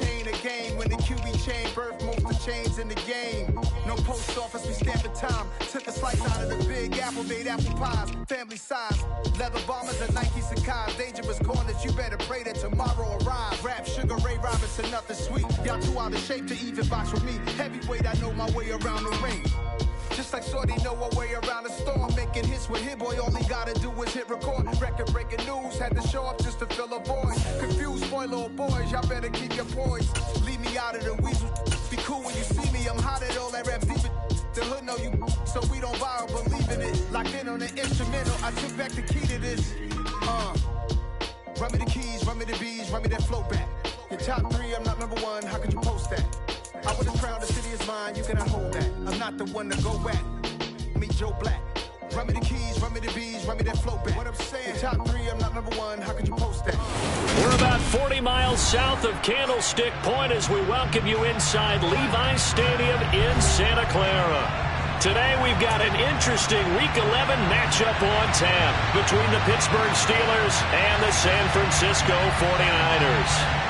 chain of game. When the QB chain birth most of chains in the game. No post office, we stamping time. Took a slice out of the big apple, made apple pies. Family size, leather bombers and Nike Sacai's. Dangerous corners, you better pray that tomorrow arrives. Rap, Sugar Ray Robinson, nothing sweet. Y'all too out of shape to even box with me. Heavyweight, I know my way around the ring. Just like Shorty know a way around the storm. Making hits with Hit Boy, all he gotta do is hit record. Record breaking news, had to show up just to fill a void. Confused boy, little boys, y'all better keep your poise. Leave me out of the weasel. Be cool when you see me, I'm hot at all that rap deep. The hood know you, so we don't borrow, believe in it. Locked in on the instrumental, I took back the key to this. Run me the keys, run me the bees, run me that flow back. Your top three, I'm not number one, how could you post that? I was proud, the city is mine, you cannot hold that. I'm not the one to go back. Meet Joe Black. Run me the keys, run me the bees, run me that flow back. What I'm saying, top three, I'm not number one, how could you post that? We're about 40 miles south of Candlestick Point as we welcome you inside Levi's Stadium in Santa Clara. Today we've got an interesting Week 11 matchup on tap between the Pittsburgh Steelers and the San Francisco 49ers.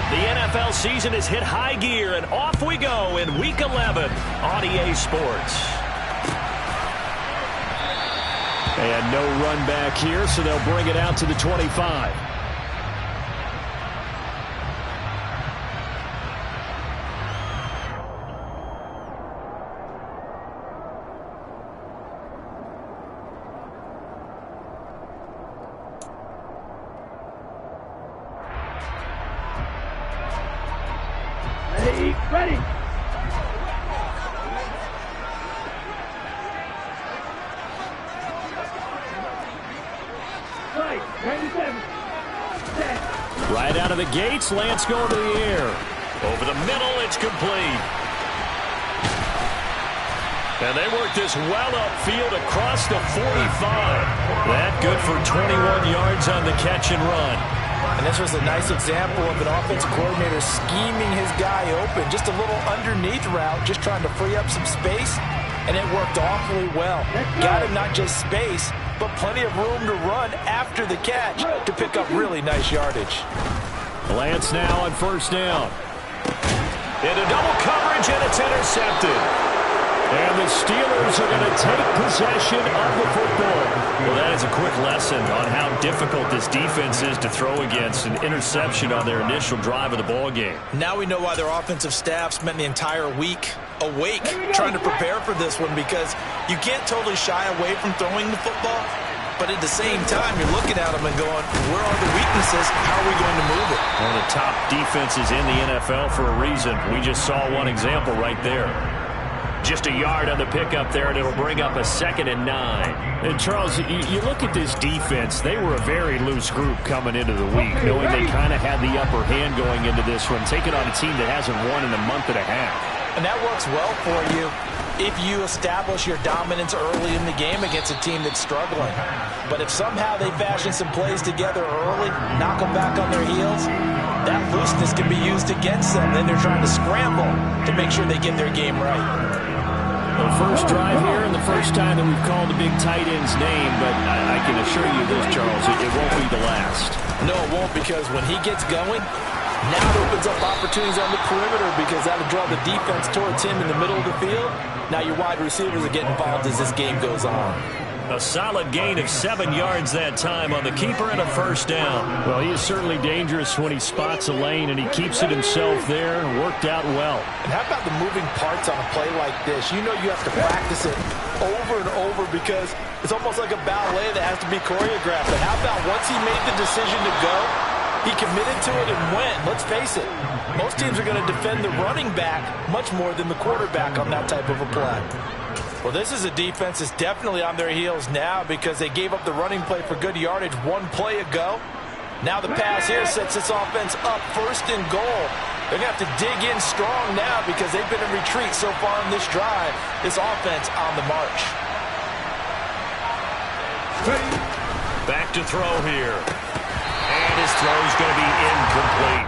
The NFL season has hit high gear, and off we go in Week 11 on EA Sports. And no run back here, so they'll bring it out to the 25. Ready. Right out of the gates, Lance going to the air. Over the middle, it's complete. And they work this well upfield across the 45. That good for 21 yards on the catch and run. And this was a nice example of an offensive coordinator scheming his guy open. Just a little underneath route, just trying to free up some space, and it worked awfully well. Got him not just space, but plenty of room to run after the catch to pick up really nice yardage. Lance now on first down. Into double coverage, and it's intercepted. And the Steelers are going to take possession of the football. Well, that is a quick lesson on how difficult this defense is to throw against. An interception on their initial drive of the ball game. Now we know why their offensive staff spent the entire week awake trying to prepare for this one, because you can't totally shy away from throwing the football, but at the same time, you're looking at them and going, where are the weaknesses? How are we going to move it? One of the top defenses in the NFL for a reason. We just saw one example right there. Just a yard on the pickup there, and it'll bring up a 2nd and 9. And, Charles, you look at this defense. They were a very loose group coming into the week, knowing they kind of had the upper hand going into this one, taking on a team that hasn't won in a month and a half. And that works well for you if you establish your dominance early in the game against a team that's struggling. But if somehow they fashion some plays together early, knock them back on their heels, that looseness can be used against them. Then they're trying to scramble to make sure they get their game right. The first drive here and the first time that we've called the big tight end's name, but I can assure you this, Charles, it won't be the last. No, it won't, because when he gets going, now it opens up opportunities on the perimeter, because that'll draw the defense towards him in the middle of the field. Now your wide receivers are getting involved as this game goes on. A solid gain of 7 yards that time on the keeper and a first down. Well, he is certainly dangerous when he spots a lane, and he keeps it himself there. Worked out well. And how about the moving parts on a play like this? You know you have to practice it over and over, because it's almost like a ballet that has to be choreographed. But how about once he made the decision to go, he committed to it and went. Let's face it, most teams are going to defend the running back much more than the quarterback on that type of a play. Well, this is a defense that's definitely on their heels now, because they gave up the running play for good yardage one play ago. Now the pass here sets this offense up 1st and goal. They're going to have to dig in strong now, because they've been in retreat so far in this drive. This offense on the march. Back to throw here. And his throw is going to be incomplete.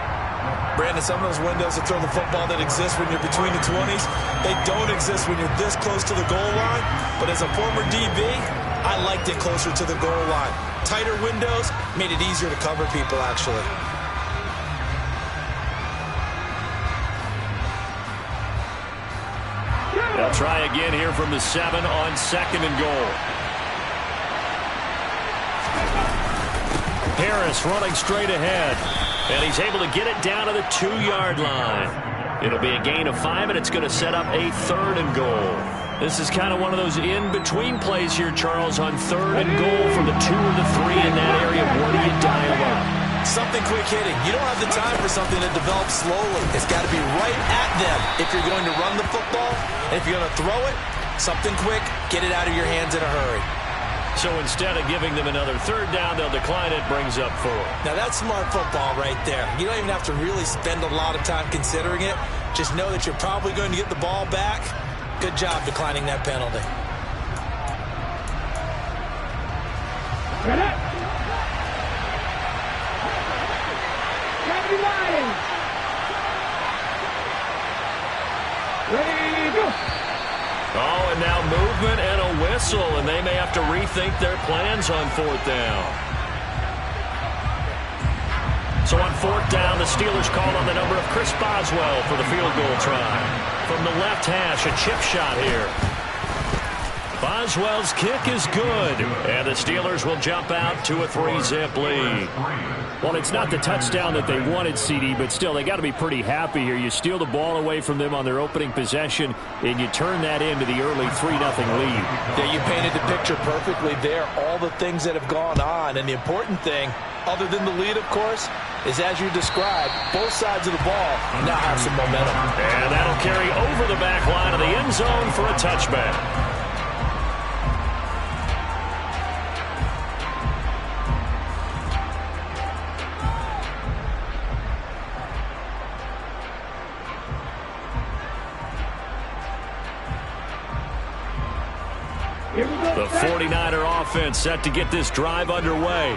Brandon, some of those windows to throw the football that exist when you're between the 20s, they don't exist when you're this close to the goal line. But as a former DB, I liked it closer to the goal line. Tighter windows made it easier to cover people, actually. They'll try again here from the 7 on 2nd and goal. Harris running straight ahead. And he's able to get it down to the 2-yard line. It'll be a gain of 5, and it's going to set up a 3rd and goal. This is kind of one of those in-between plays here, Charles, on 3rd and goal from the 2 or the 3 in that area. Where do you dial up? Something quick hitting. You don't have the time for something to develop slowly. It's got to be right at them if you're going to run the football. And if you're going to throw it, something quick, get it out of your hands in a hurry. So instead of giving them another 3rd down, they'll decline it, brings up 4. Now that's smart football right there. You don't even have to really spend a lot of time considering it. Just know that you're probably going to get the ball back. Good job declining that penalty. Oh, and now movement and a whistle, and they may have to rethink their plans on 4th down. So on 4th down, the Steelers call on the number of Chris Boswell for the field goal try. From the left hash, a chip shot here. Boswell's kick is good, and the Steelers will jump out to a 3-zip lead. Well, it's not the touchdown that they wanted, CD, but still, they got to be pretty happy here. You steal the ball away from them on their opening possession, and you turn that into the early 3-0 lead. Yeah, you painted the picture perfectly there, all the things that have gone on, and the important thing, other than the lead, of course, is as you described, both sides of the ball now have some momentum. And that'll carry over the back line of the end zone for a touchback. The 49er offense set to get this drive underway.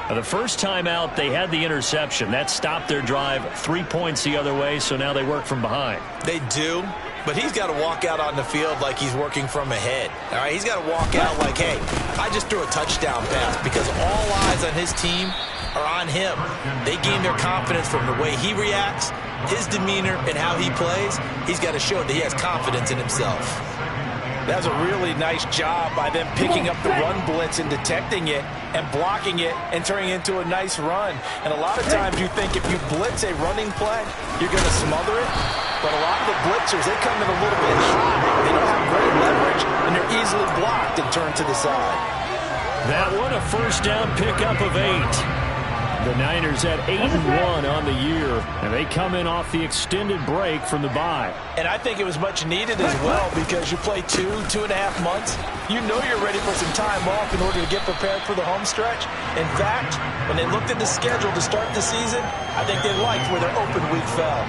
The first time out, they had the interception. That stopped their drive 3 points the other way, so now they work from behind. They do, but he's got to walk out on the field like he's working from ahead. All right, he's got to walk out like, hey, I just threw a touchdown pass, because all eyes on his team are on him. They gain their confidence from the way he reacts, his demeanor, and how he plays. He's got to show that he has confidence in himself. That was a really nice job by them picking up the run blitz and detecting it and blocking it and turning it into a nice run. And a lot of times you think if you blitz a running play, you're going to smother it. But a lot of the blitzers, they come in a little bit high. They don't have great leverage, and they're easily blocked and turned to the side. That one, a first down pickup of 8. The Niners at 8-1 on the year, and they come in off the extended break from the bye. And I think it was much needed as well, because you play 2.5 months. You know you're ready for some time off in order to get prepared for the home stretch. In fact, when they looked at the schedule to start the season, I think they liked where their open week fell.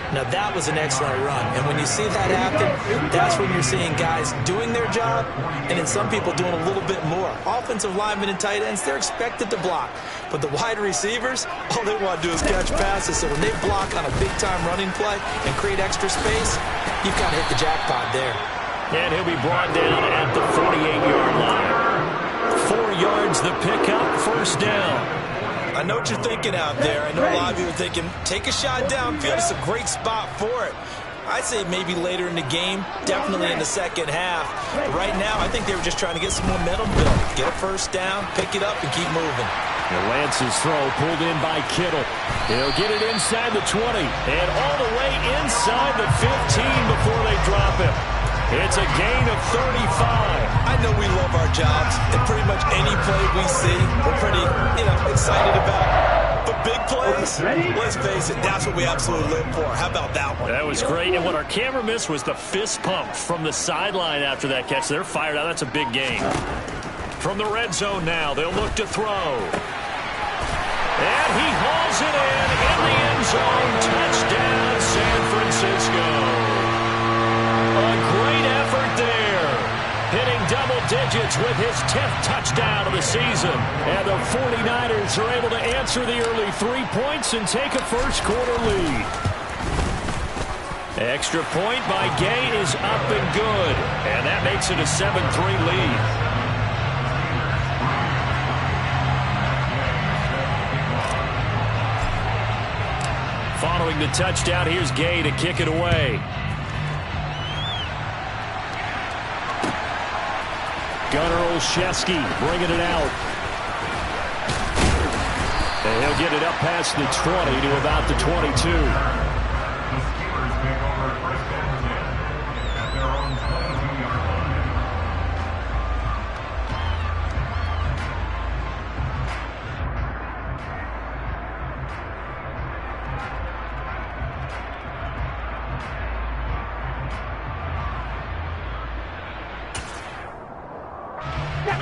Now, that was an excellent run. And when you see that happen, that's when you're seeing guys doing their job, and then some people doing a little bit more. Offensive linemen and tight ends, they're expected to block. But the wide receivers, all they want to do is catch passes. So when they block on a big-time running play and create extra space, you've got to hit the jackpot there. And he'll be brought down at the 48-yard line. 4 yards the pickup, first down. I know what you're thinking out there. I know a lot of you are thinking, take a shot downfield. It's a great spot for it. I'd say maybe later in the game, definitely in the second half. But right now, I think they were just trying to get some momentum built. Get a first down, pick it up, and keep moving. Lance's throw pulled in by Kittle. He'll get it inside the 20 and all the way inside the 15 before they drop him. It's a gain of 35. I know we love our jobs, and pretty much any play we see, we're pretty, excited about. But big plays, let's face it, that's what we absolutely live for. How about that one? That was great, and what our camera missed was the fist pump from the sideline after that catch. They're fired out. That's a big gain. From the red zone now, they'll look to throw. And he hauls it in the end zone. Touchdown, San Francisco. A great effort there. Hitting double digits with his 10th touchdown of the season. And the 49ers are able to answer the early 3 points and take a first-quarter lead. Extra point by Gay is up and good. And that makes it a 7-3 lead. Following the touchdown, here's Gay to kick it away. Gunnar Olszewski bringing it out. And he'll get it up past the 20 to about the 22.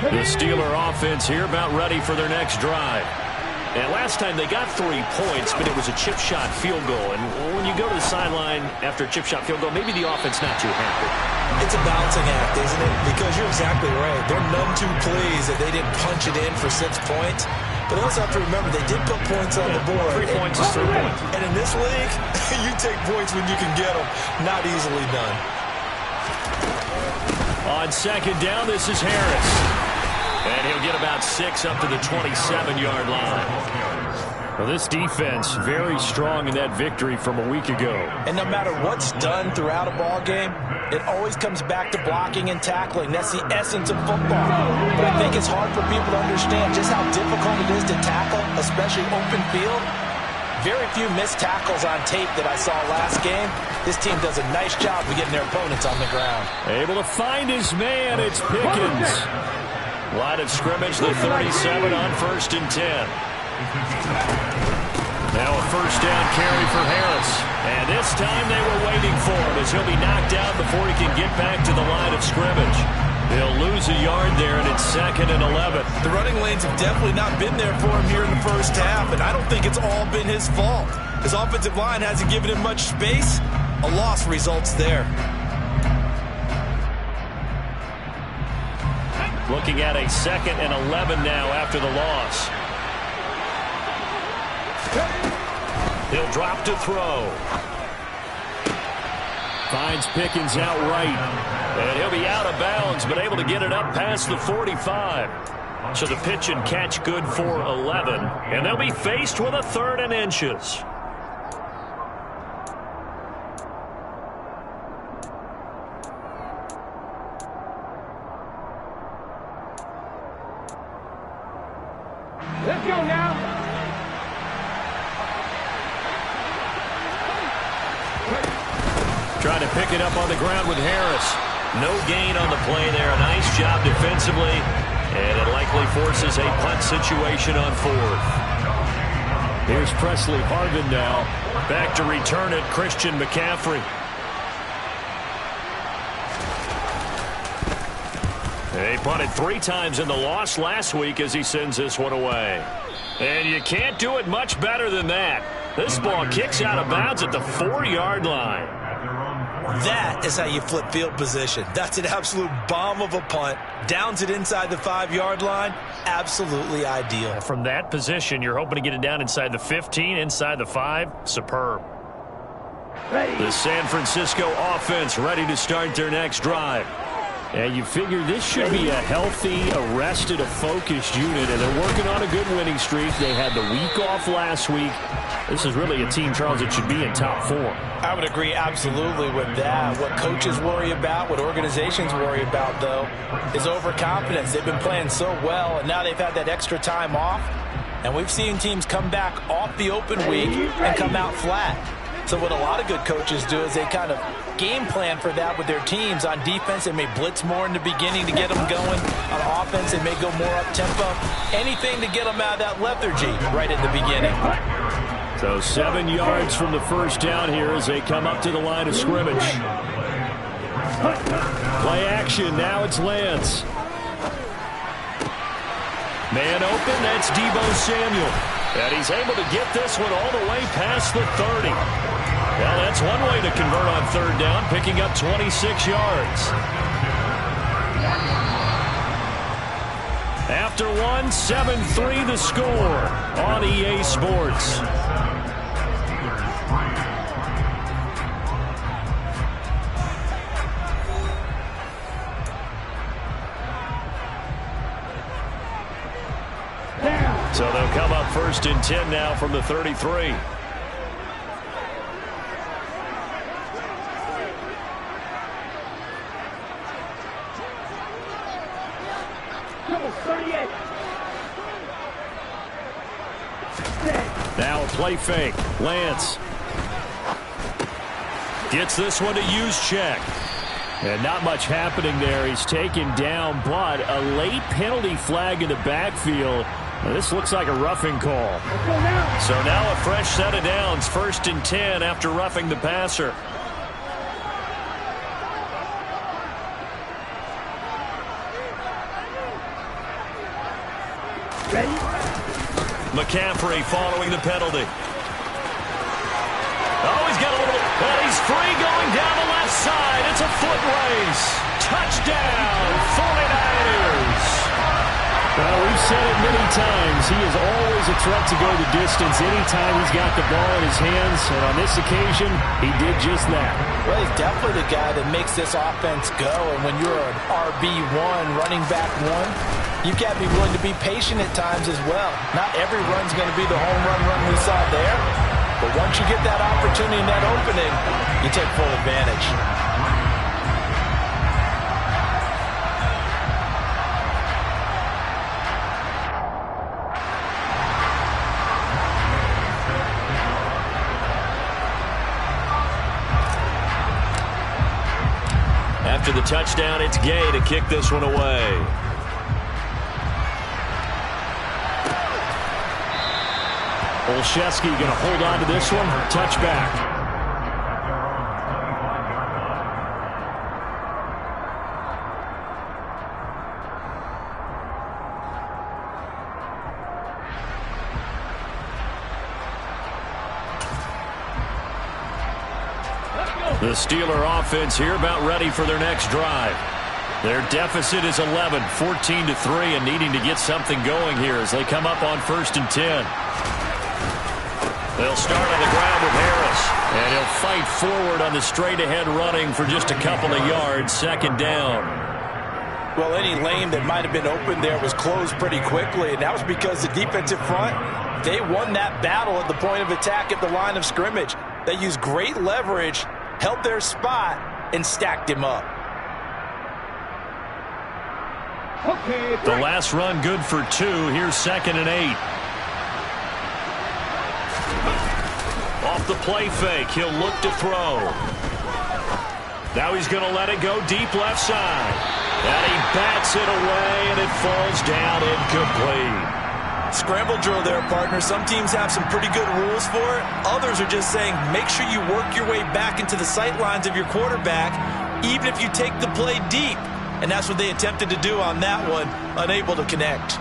The Steeler offense here about ready for their next drive. And last time they got 3 points, but it was a chip shot field goal. And when you go to the sideline after a chip shot field goal, maybe the offense not too happy. It's a balancing act, isn't it? Because you're exactly right. They're none too pleased that they didn't punch it in for 6 points. But they also have to remember they did put points on the board. 3 points is 3 points. And in this league, you take points when you can get them. Not easily done. On second down, this is Harris. And he'll get about 6 up to the 27-yard line. Well, this defense very strong in that victory from a week ago. And no matter what's done throughout a ball game, it always comes back to blocking and tackling. That's the essence of football. But I think it's hard for people to understand just how difficult it is to tackle, especially open field. Very few missed tackles on tape that I saw last game. This team does a nice job of getting their opponents on the ground. Able to find his man. It's Pickens. Line of scrimmage, the 37 on 1st and 10. Now a first down carry for Harris. And this time they were waiting for him as he'll be knocked out before he can get back to the line of scrimmage. He'll lose a yard there, and it's 2nd and 11. The running lanes have definitely not been there for him here in the first half, and I don't think it's all been his fault. His offensive line hasn't given him much space. A loss results there. Looking at a 2nd and 11 now after the loss. He'll drop to throw. Finds Pickens outright. And he'll be out of bounds, but able to get it up past the 45. So the pitch and catch good for 11. And they'll be faced with a 3rd and inches. Let's go now. Trying to pick it up on the ground with Harris. No gain on the play there. A nice job defensively. And it likely forces a punt situation on 4th. Here's Presley Harvin now. Back to return it, Christian McCaffrey. He punted 3 times in the loss last week as he sends this one away. And you can't do it much better than that. This ball kicks out of bounds at the 4-yard line. That is how you flip field position. That's an absolute bomb of a punt. Downs it inside the 5-yard line. Absolutely ideal. From that position, you're hoping to get it down inside the 15, inside the 5. Superb. The San Francisco offense ready to start their next drive. And you figure this should be a healthy, arrested, a focused unit, and they're working on a good winning streak. They had the week off last week. This is really a team, Charles, that should be in top form. I would agree absolutely with that. What coaches worry about, what organizations worry about, though, is overconfidence. They've been playing so well, and now they've had that extra time off. And we've seen teams come back off the open week and come out flat. So what a lot of good coaches do is they kind of game plan for that with their teams. On defense, they may blitz more in the beginning to get them going. On offense, they may go more up-tempo. Anything to get them out of that lethargy right at the beginning. So 7 yards from the first down here as they come up to the line of scrimmage. Play action. Now it's Lance. Man open. That's Deebo Samuel. And he's able to get this one all the way past the 30. Well, that's one way to convert on 3rd down, picking up 26 yards. After one, 7-3 the score on EA Sports. So they'll come up 1st and 10 now from the 33. Now a play fake. Lance gets this one to Juszczyk. And not much happening there. He's taken down, but a late penalty flag in the backfield. Now, this looks like a roughing call. So now a fresh set of downs. 1st and 10 after roughing the passer. McCaffrey following the penalty. Oh, he's got a little... Well, he's free going down the left side. It's a foot race. Touchdown, 49ers. Well, we've said it many times. He is always a threat to go the distance anytime he's got the ball in his hands. And on this occasion, he did just that. Well, he's definitely the guy that makes this offense go. And when you're an RB1, running back one, you've got to be willing to be patient at times as well. Not every run's going to be the home run we saw there. But once you get that opportunity and that opening, you take full advantage. After the touchdown, it's Gay to kick this one away. Olszewski going to hold on to this one. Touchback. The Steeler offense here about ready for their next drive. Their deficit is 11, 14-3, and needing to get something going here as they come up on 1st and 10. They'll start on the ground with Harris, and he'll fight forward on the straight-ahead running for just a couple of yards, 2nd down. Well, any lane that might have been open there was closed pretty quickly, and that was because the defensive front, they won that battle at the point of attack at the line of scrimmage. They used great leverage, held their spot, and stacked him up. The last run good for 2. Here's 2nd and 8. Off the play fake, he'll look to throw. Now he's going to let it go deep left side. And he bats it away, and it falls down incomplete. Scramble drill there, partner. Some teams have some pretty good rules for it. Others are just saying make sure you work your way back into the sight lines of your quarterback, even if you take the play deep. And that's what they attempted to do on that one, unable to connect.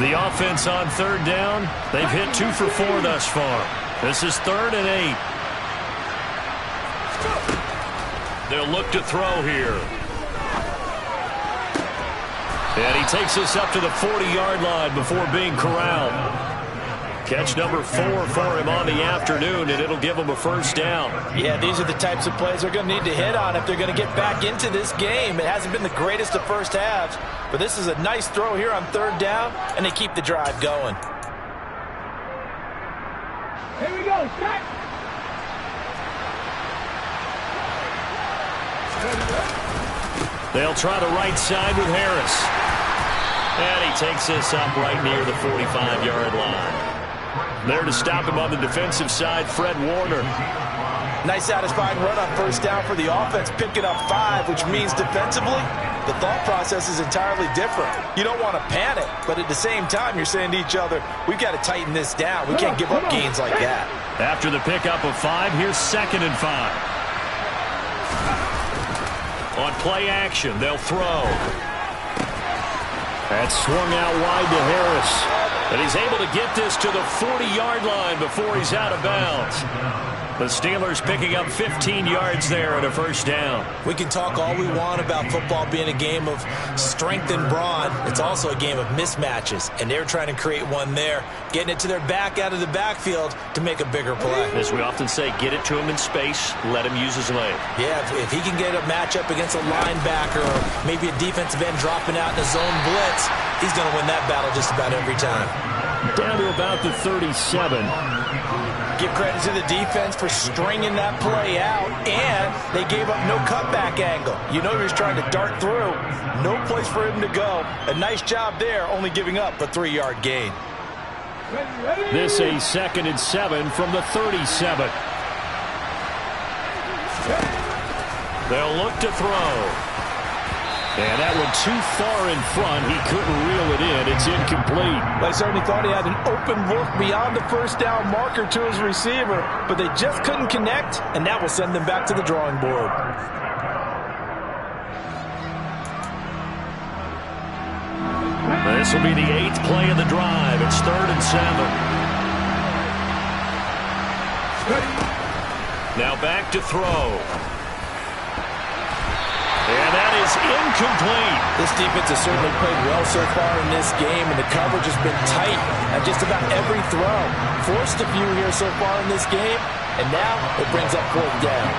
The offense on 3rd down, they've hit 2 for 4 thus far. This is 3rd and 8. They'll look to throw here. And he takes us up to the 40-yard line before being corralled. Catch number 4 for him on the afternoon, and it'll give him a 1st down. Yeah, these are the types of plays they're going to need to hit on if they're going to get back into this game. It hasn't been the greatest of first halves, but this is a nice throw here on 3rd down, and they keep the drive going. Here we go, set. They'll try the right side with Harris. And he takes this up right near the 45-yard line. There to stop him on the defensive side, Fred Warner. Nice satisfying run on 1st down for the offense, picking up 5, which means defensively, the thought process is entirely different. You don't want to panic, but at the same time, you're saying to each other, we've got to tighten this down. We can't give up gains like that. After the pickup of 5, here's 2nd and 5. On play action, they'll throw. That's swung out wide to Harris. But he's able to get this to the 40-yard line before he's out of bounds. The Steelers picking up 15 yards there and a first down. We can talk all we want about football being a game of strength and brawn. It's also a game of mismatches, and they're trying to create one there, getting it to their back out of the backfield to make a bigger play. As we often say, get it to him in space, let him use his leg. Yeah, if he can get a matchup against a linebacker or maybe a defensive end dropping out in a zone blitz, he's going to win that battle just about every time. Down to about the 37. Give credit to the defense for stringing that play out, and they gave up no cutback angle. You know he was trying to dart through. No place for him to go. A nice job there, only giving up a 3-yard gain. This a 2nd and 7 from the 37. They'll look to throw. And that one too far in front. He couldn't reel it in. It's incomplete. They certainly thought he had an open look beyond the first down marker to his receiver, but they just couldn't connect, and that will send them back to the drawing board. This will be the 8th play of the drive. It's 3rd and 7. Now back to throw. And that is incomplete. This defense has certainly played well so far in this game, and the coverage has been tight at just about every throw. Forced a few here so far in this game, and now it brings up 4th down.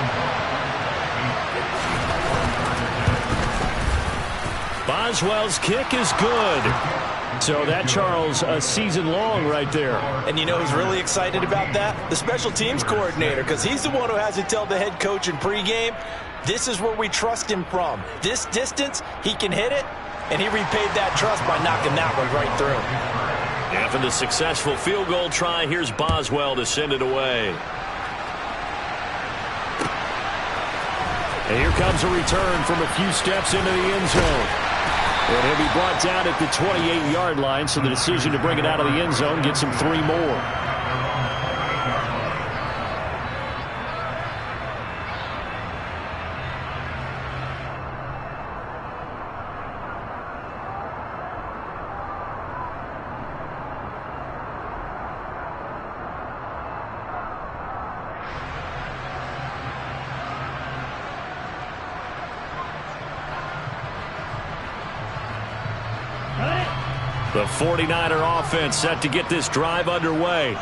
Boswell's kick is good. So that, Charles, a season long right there. And you know who's really excited about that? The special teams coordinator, because he's the one who has to tell the head coach in pregame, this is where we trust him from. This distance, he can hit it, and he repaid that trust by knocking that one right through. After the successful field goal try, here's Boswell to send it away. And here comes a return from a few steps into the end zone. And he'll be brought down at the 28-yard line, so the decision to bring it out of the end zone gets him 3 more. The 49er offense set to get this drive underway.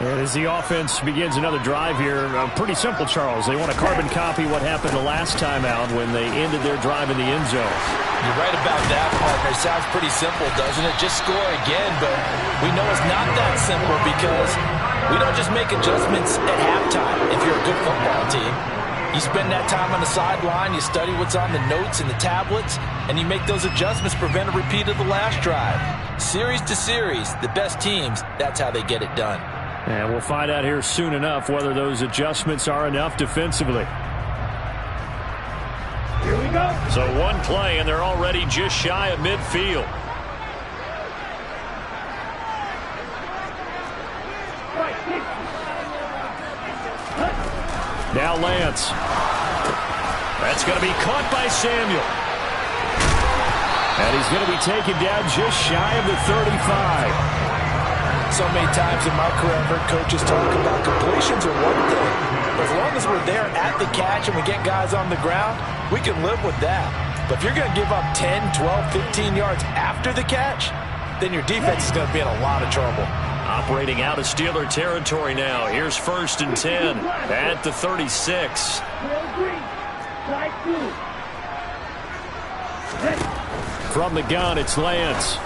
And as the offense begins another drive here, pretty simple, Charles. They want to carbon copy what happened the last time out when they ended their drive in the end zone. You're right about that, partner. It sounds pretty simple, doesn't it? Just score again, but we know it's not that simple because we don't just make adjustments at halftime if you're a good football team. You spend that time on the sideline, you study what's on the notes and the tablets, and you make those adjustments to prevent a repeat of the last drive. Series to series, the best teams, that's how they get it done. And we'll find out here soon enough whether those adjustments are enough defensively. Here we go. So one play, and they're already just shy of midfield. Now Lance. That's going to be caught by Samuel. And he's going to be taken down just shy of the 35. So many times in my career, I've heard coaches talk about completions are one thing. But as long as we're there at the catch and we get guys on the ground, we can live with that. But if you're going to give up 10, 12, 15 yards after the catch, then your defense is going to be in a lot of trouble. Operating out of Steeler territory now. Here's 1st and 10 at the 36. From the gun, it's Lance.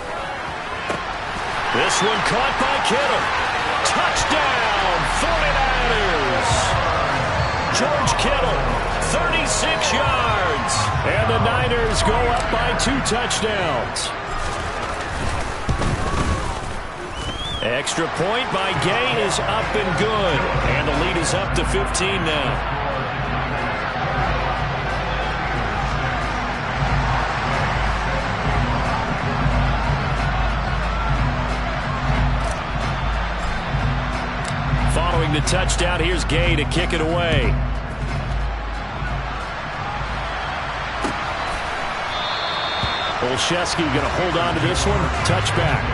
This one caught by Kittle. Touchdown, 49ers. George Kittle, 36 yards. And the Niners go up by 2 touchdowns. Extra point by Gay is up and good. And the lead is up to 15 now. Following the touchdown, here's Gay to kick it away. Olszewski going to hold on to this one. Touchback.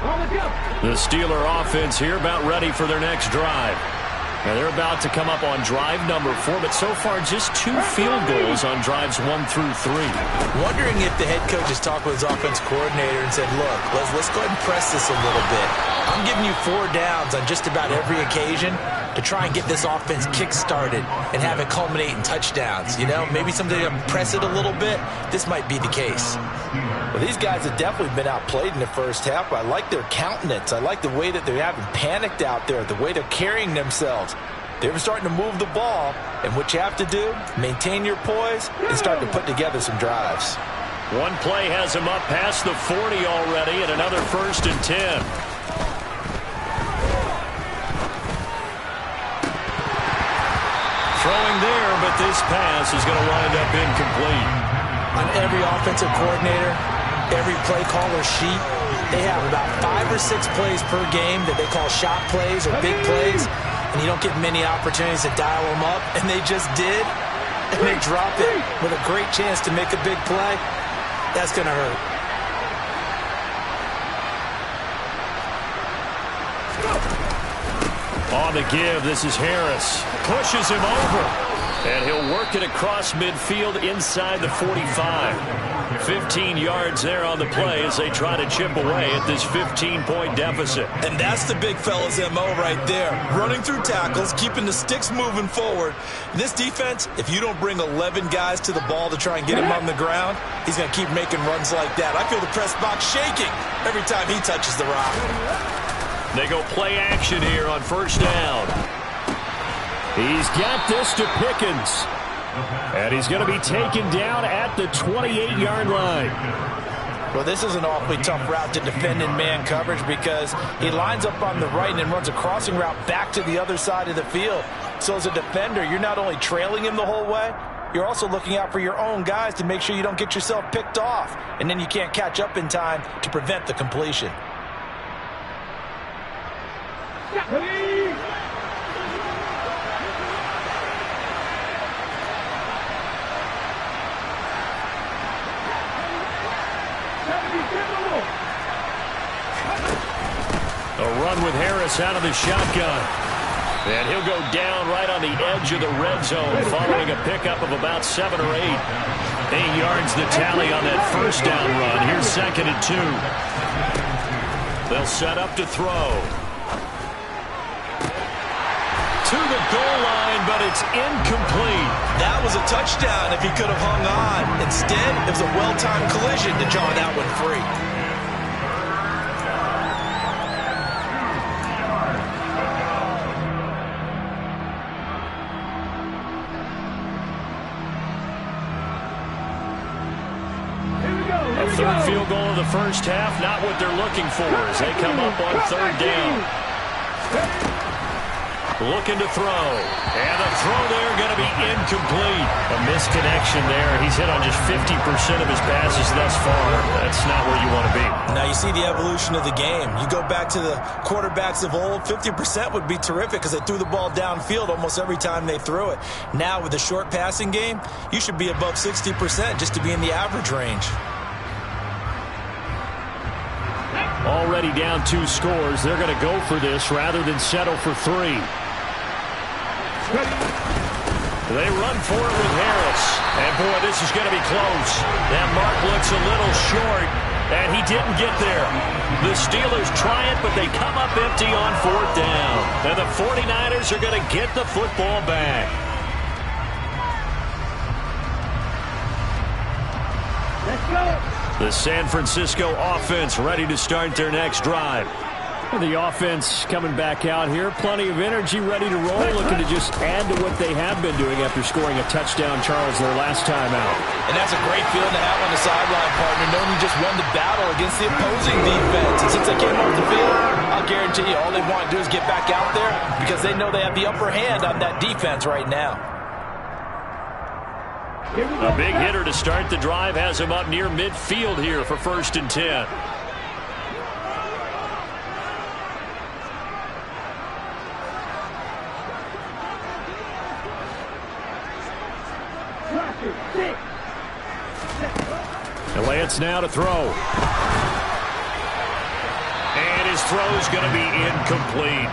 The Steeler offense here about ready for their next drive. Now they're about to come up on drive number 4, but so far just 2 field goals on drives 1 through 3. Wondering if the head coach has talked with his offense coordinator and said, look, let's go ahead and press this a little bit. I'm giving you 4 downs on just about every occasion to try and get this offense kick-started and have it culminate in touchdowns. You know, maybe something to press it a little bit. This might be the case. Well, these guys have definitely been outplayed in the first half. I like their countenance. I like the way that they haven't panicked out there, the way they're carrying themselves. They're starting to move the ball, and what you have to do, maintain your poise and start to put together some drives. One play has him up past the 40 already, and another 1st and 10. Throwing there, but this pass is going to wind up incomplete. On every offensive coordinator, every play caller sheet, they have about 5 or 6 plays per game that they call shot plays or big plays, and you don't get many opportunities to dial them up, and they just did, and they drop it with a great chance to make a big play. That's going to hurt. On the give, this is Harris. Pushes him over. And he'll work it across midfield inside the 45. 15 yards there on the play as they try to chip away at this 15-point deficit. And that's the big fella's MO right there. Running through tackles, keeping the sticks moving forward. This defense, if you don't bring 11 guys to the ball to try and get him on the ground, he's going to keep making runs like that. I feel the press box shaking every time he touches the rock. They go play action here on 1st down. He's got this to Pickens. And he's going to be taken down at the 28-yard line. Well, this is an awfully tough route to defend in man coverage because he lines up on the right and then runs a crossing route back to the other side of the field. So as a defender, you're not only trailing him the whole way, you're also looking out for your own guys to make sure you don't get yourself picked off. And then you can't catch up in time to prevent the completion. A run with Harris out of the shotgun. And he'll go down right on the edge of the red zone following a pickup of about 7 or 8. 8 yards the tally on that 1st down run. Here's 2nd and 2. They'll set up to throw. To the goal line, but it's incomplete. That was a touchdown if he could have hung on. Instead, it was a well-timed collision to draw that one free. A 3rd field goal of the 1st half, not what they're looking for as they come up on 3rd down. Looking to throw. And the throw there going to be incomplete. A misconnection there. He's hit on just 50% of his passes thus far. That's not where you want to be. Now you see the evolution of the game. You go back to the quarterbacks of old, 50% would be terrific because they threw the ball downfield almost every time they threw it. Now with the short passing game, you should be above 60% just to be in the average range. Already down 2 scores. They're going to go for this rather than settle for 3. They run for it with Harris. And, boy, this is going to be close. That mark looks a little short, and he didn't get there. The Steelers try it, but they come up empty on 4th down. And the 49ers are going to get the football back. Let's go. The San Francisco offense ready to start their next drive. The offense coming back out here. Plenty of energy, ready to roll, looking to just add to what they have been doing after scoring a touchdown, Charles, their last time out. And that's a great feeling to have on the sideline, partner, knowing you just won the battle against the opposing defense. And since they came off the field, I'll guarantee you all they want to do is get back out there because they know they have the upper hand on that defense right now. A big hitter to start the drive has him up near midfield here for 1st and 10. And Lance now to throw. And his throw's going to be incomplete.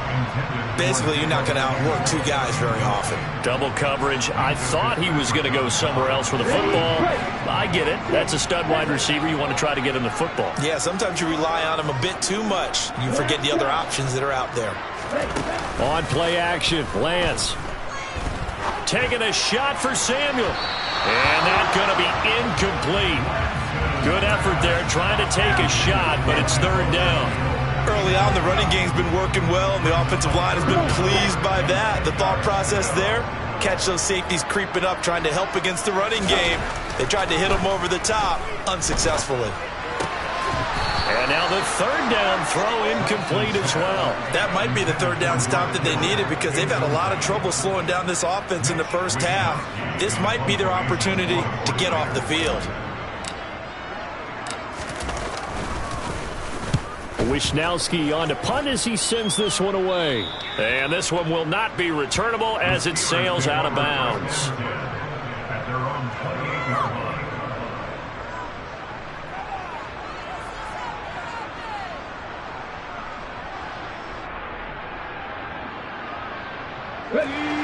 Basically, you're not going to outwork two guys very often. Double coverage. I thought he was going to go somewhere else with the football. I get it. That's a stud wide receiver. You want to try to get him the football. Yeah, sometimes you rely on him a bit too much. You forget the other options that are out there. On play action, Lance. Taking a shot for Samuel. And that's going to be incomplete. Good effort there trying to take a shot, but it's third down. Early on, the running game's been working well, and the offensive line has been pleased by that. The thought process there, catch those safeties creeping up, trying to help against the running game. They tried to hit them over the top, unsuccessfully. And now the third down throw incomplete as well. That might be the third down stop that they needed because they've had a lot of trouble slowing down this offense in the first half. This might be their opportunity to get off the field. Wisnowski on to punt as he sends this one away. And this one will not be returnable as it sails out of bounds.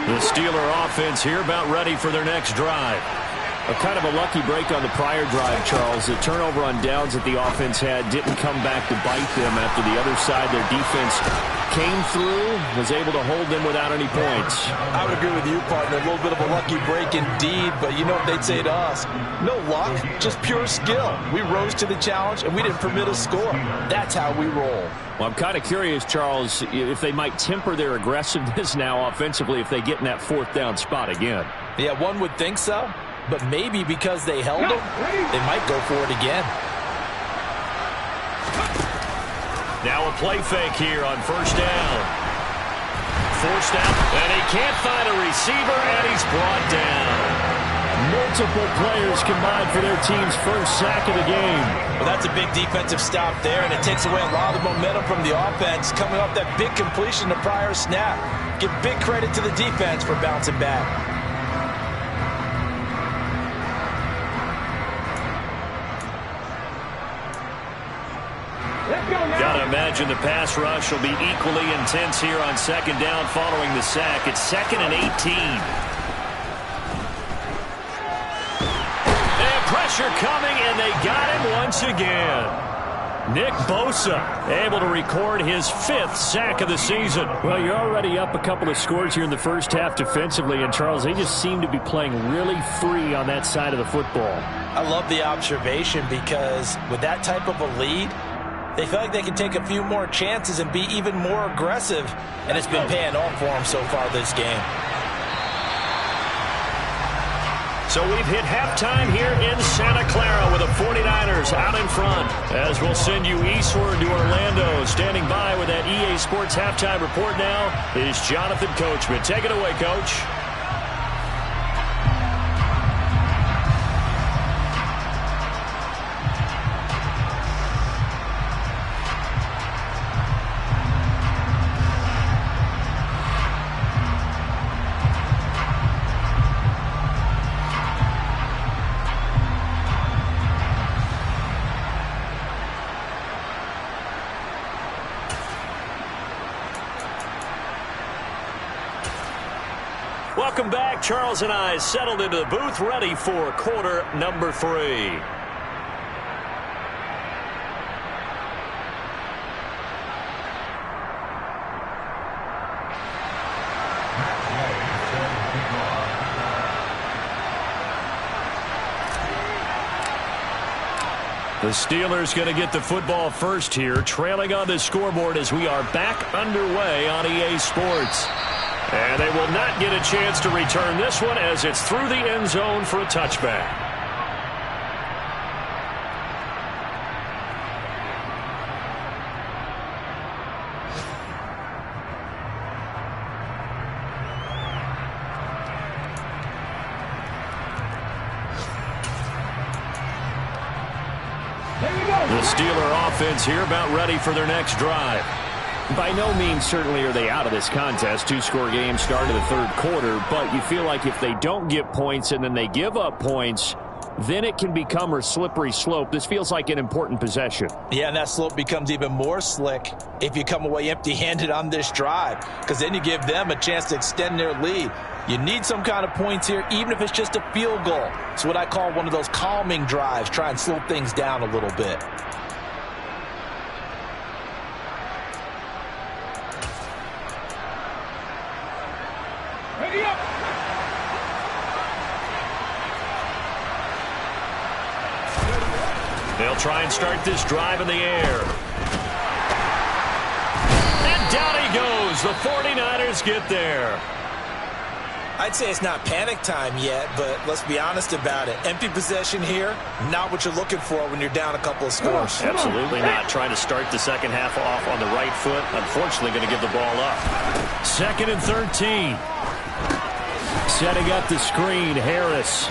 The Steeler offense here about ready for their next drive. A kind of a lucky break on the prior drive, Charles. The turnover on downs that the offense had didn't come back to bite them after the other side. Their defense came through, was able to hold them without any points. I would agree with you, partner. A little bit of a lucky break indeed, but you know what they'd say to us? No luck, just pure skill. We rose to the challenge, and we didn't permit a score. That's how we roll. Well, I'm kind of curious, Charles, if they might temper their aggressiveness now offensively if they get in that fourth down spot again. Yeah, one would think so. But maybe because they held him, they might go for it again. Now a play fake here on first down. Forced out, and he can't find a receiver, and he's brought down. Multiple players combined for their team's first sack of the game. Well, that's a big defensive stop there, and it takes away a lot of the momentum from the offense coming off that big completion the prior snap. Give big credit to the defense for bouncing back. Gotta imagine the pass rush will be equally intense here on second down following the sack. It's 2nd and 18. And pressure coming, and they got him once again. Nick Bosa able to record his 5th sack of the season. Well, you're already up a couple of scores here in the first half defensively, and Charles, they just seem to be playing really free on that side of the football. I love the observation because with that type of a lead, they feel like they can take a few more chances and be even more aggressive, and it's been paying off for them so far this game. So we've hit halftime here in Santa Clara with the 49ers out in front. As we'll send you eastward to Orlando. Standing by with that EA Sports halftime report now is Jonathan Coachman. Take it away, Coach. Welcome back. Charles and I settled into the booth, ready for quarter number 3. The Steelers going to get the football first here, trailing on the scoreboard as we are back underway on EA Sports. And they will not get a chance to return this one as it's through the end zone for a touchback. The Steeler offense here about ready for their next drive. By no means certainly are they out of this contest. 2-score game start of the third quarter, but you feel like if they don't get points and then they give up points, then it can become a slippery slope. This feels like an important possession. Yeah, and that slope becomes even more slick if you come away empty-handed on this drive, because then you give them a chance to extend their lead. You need some kind of points here, even if it's just a field goal. It's what I call one of those calming drives. Try and slow things down a little bit. Ready up. They'll try and start this drive in the air. And down he goes. The 49ers get there. I'd say it's not panic time yet, but let's be honest about it. Empty possession here, not what you're looking for when you're down a couple of scores. Absolutely not. Trying to start the second half off on the right foot. Unfortunately, going to give the ball up. 2nd and 13. Setting up the screen, Harris.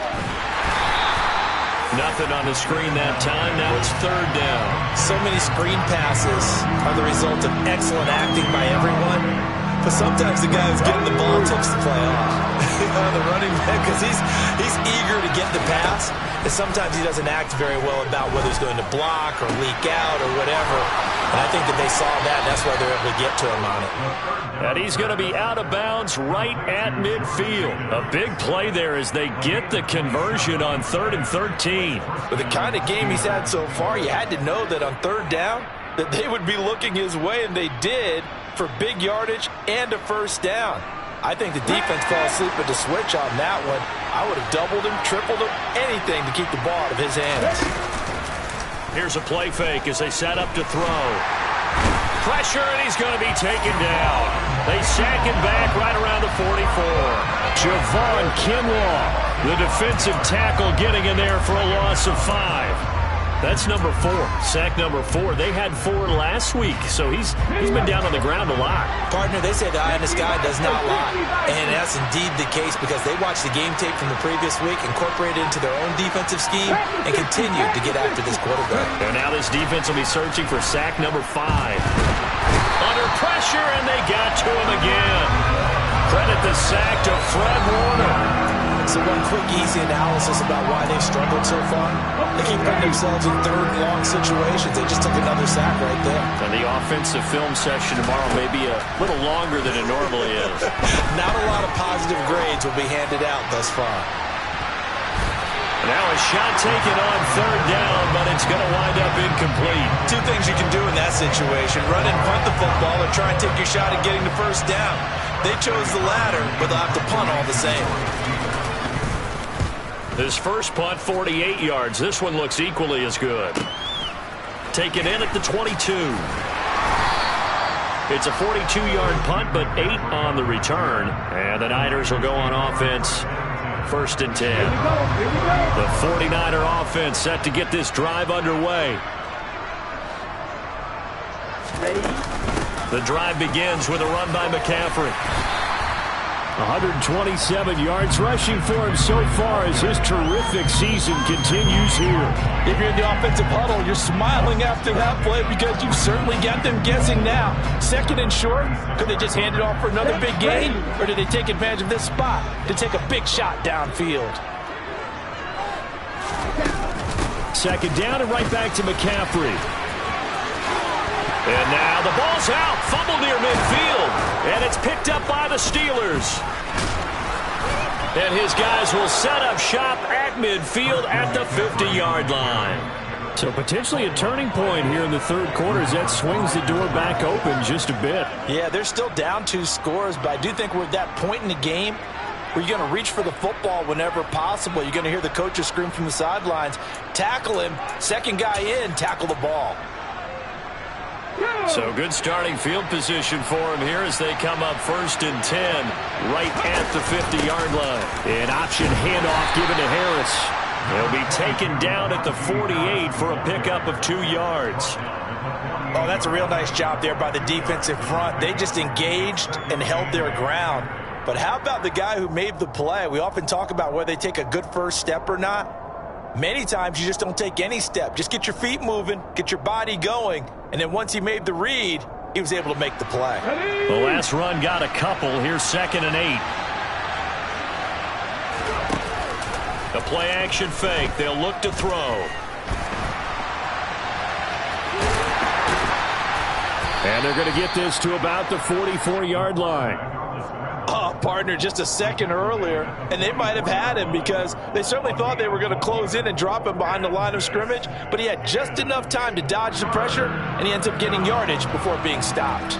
Nothing on the screen that time. Now it's 3rd down. So many screen passes are the result of excellent acting by everyone. But sometimes the guy who's getting the ball takes the play off. The running back, because he's eager to get the pass, and sometimes he doesn't act very well about whether he's going to block or leak out or whatever. And I think that they saw that, and that's why they're able to get to him on it. And he's going to be out of bounds right at midfield. A big play there as they get the conversion on 3rd and 13. With the kind of game he's had so far, you had to know that on 3rd down that they would be looking his way, and they did, for big yardage and a 1st down. I think the defense fell asleep at the switch on that one. I would have doubled him, tripled him, anything to keep the ball out of his hands. Here's a play fake as they set up to throw. Pressure, and he's going to be taken down. They sack him back right around the 44. Javon Kinlaw, the defensive tackle, getting in there for a loss of 5. That's number 4, sack number 4. They had 4 last week, so he's been down on the ground a lot. Partner, they say the eye in the sky does not lie, and that's indeed the case because they watched the game tape from the previous week, incorporated it into their own defensive scheme, and continued to get after this quarterback. And now this defense will be searching for sack number 5. Under pressure, and they got to him again. Credit the sack to Fred Warner. So one quick, easy analysis about why they've struggled so far. They keep putting themselves in 3rd and long situations. They just took another sack right there. And the offensive film session tomorrow may be a little longer than it normally is. Not a lot of positive grades will be handed out thus far. Now a shot taken on 3rd down, but it's going to wind up incomplete. 2 things you can do in that situation. Run and punt the football or try and take your shot at getting the 1st down. They chose the latter, but they'll have to punt all the same. His first punt, 48 yards. This one looks equally as good. Taken in at the 22. It's a 42-yard punt, but 8 on the return. And the Niners will go on offense. 1st and 10. The 49er offense set to get this drive underway. The drive begins with a run by McCaffrey. 127 yards rushing for him so far as his terrific season continues here. If you're in the offensive huddle, you're smiling after that play because you've certainly got them guessing now. 2nd and short, could they just hand it off for another big gain? Or did they take advantage of this spot to take a big shot downfield? 2nd down and right back to McCaffrey. And now the ball's out. Fumble near midfield. And it's picked up by the Steelers. And his guys will set up shop at midfield at the 50-yard line. So potentially a turning point here in the 3rd quarter as that swings the door back open just a bit. Yeah, they're still down 2 scores, but I do think we're at that point in the game where you're going to reach for the football whenever possible. You're going to hear the coaches scream from the sidelines, tackle him, 2nd guy in, tackle the ball. So good starting field position for him here as they come up 1st and 10 right at the 50-yard line. An option handoff given to Harris. He'll be taken down at the 48 for a pickup of 2 yards. Oh, that's a real nice job there by the defensive front. They just engaged and held their ground. But how about the guy who made the play? We often talk about whether they take a good first step or not. Many times you just don't take any step. Just get your feet moving, get your body going, and then once he made the read, he was able to make the play. The last run got a couple. Here's 2nd and 8. A play-action fake. They'll look to throw. And they're going to get this to about the 44-yard line. Oh, partner, just a second earlier, and they might have had him because they certainly thought they were going to close in and drop him behind the line of scrimmage, but he had just enough time to dodge the pressure, and he ends up getting yardage before being stopped.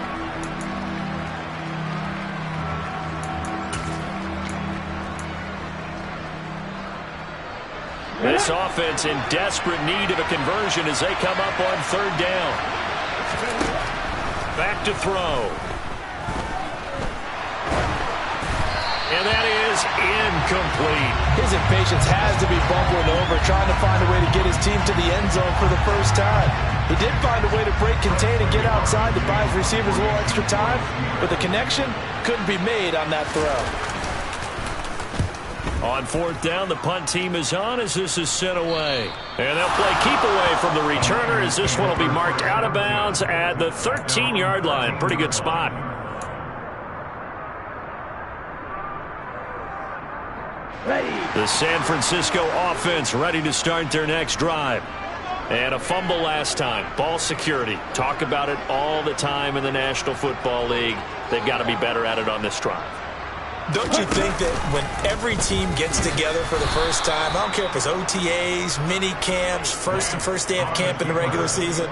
This offense in desperate need of a conversion as they come up on third down. Back to throw. And that is incomplete. His impatience has to be bubbling over, trying to find a way to get his team to the end zone for the first time. He did find a way to break, contain, and get outside to buy his receivers a little extra time, but the connection couldn't be made on that throw. On fourth down, the punt team is on as this is sent away. And they'll play keep away from the returner as this one will be marked out of bounds at the 13-yard line. Pretty good spot. The San Francisco offense ready to start their next drive. And a fumble last time. Ball security. Talk about it all the time in the National Football League. They've got to be better at it on this drive. Don't you think that when every team gets together for the first time, I don't care if it's OTAs, mini camps, first day of camp in the regular season,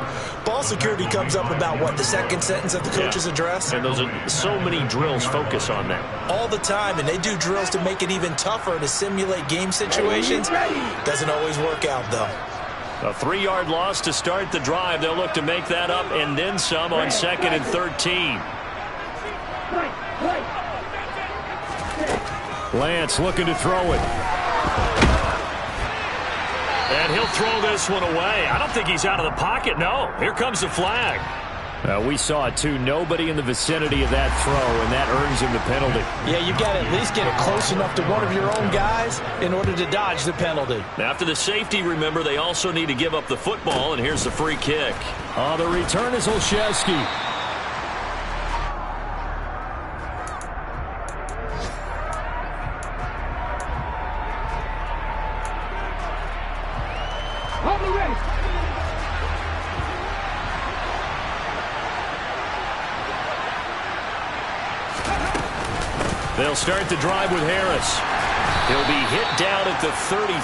ball security comes up about, what, the second sentence of the coach's address? And those are so many drills focus on that. All the time, and they do drills to make it even tougher to simulate game situations. Doesn't always work out, though. A 3-yard loss to start the drive. They'll look to make that up and then some on 2nd and 13. Lance looking to throw it. And he'll throw this one away. I don't think he's out of the pocket. No, here comes the flag. We saw it too. Nobody in the vicinity of that throw, and that earns him the penalty. Yeah, you've got to at least get it close enough to one of your own guys in order to dodge the penalty. After the safety, remember, they also need to give up the football, and here's the free kick. The return is Olszewski. They'll start the drive with Harris. He'll be hit down at the 33,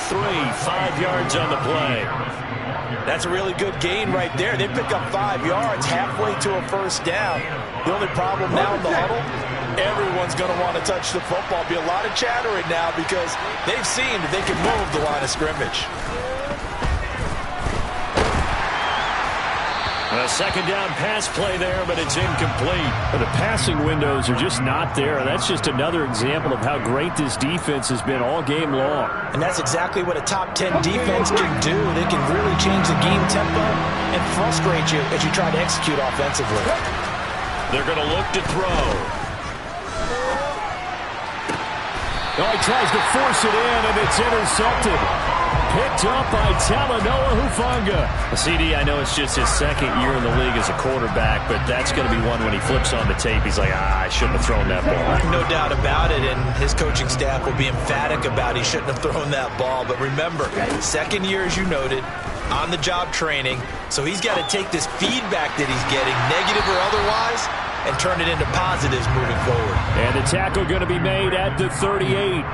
5 yards on the play. That's a really good gain right there. They pick up 5 yards halfway to a first down. The only problem now in the huddle, everyone's going to want to touch the football. Be a lot of chattering now because they've seen that they can move the line of scrimmage. A second down pass play there, but it's incomplete. The passing windows are just not there. That's just another example of how great this defense has been all game long. And that's exactly what a top 10 defense can do. They can really change the game tempo and frustrate you as you try to execute offensively. They're going to look to throw. He tries to force it in, and it's intercepted. Picked up by Talanoa Hufanga. CD, I know it's just his second year in the league as a quarterback, but that's going to be one when he flips on the tape. He's like, I shouldn't have thrown that ball. No doubt about it, and his coaching staff will be emphatic about he shouldn't have thrown that ball. But remember, second year, as you noted, on-the-job training, so he's got to take this feedback that he's getting, negative or otherwise, and turn it into positives moving forward. And the tackle going to be made at the 38.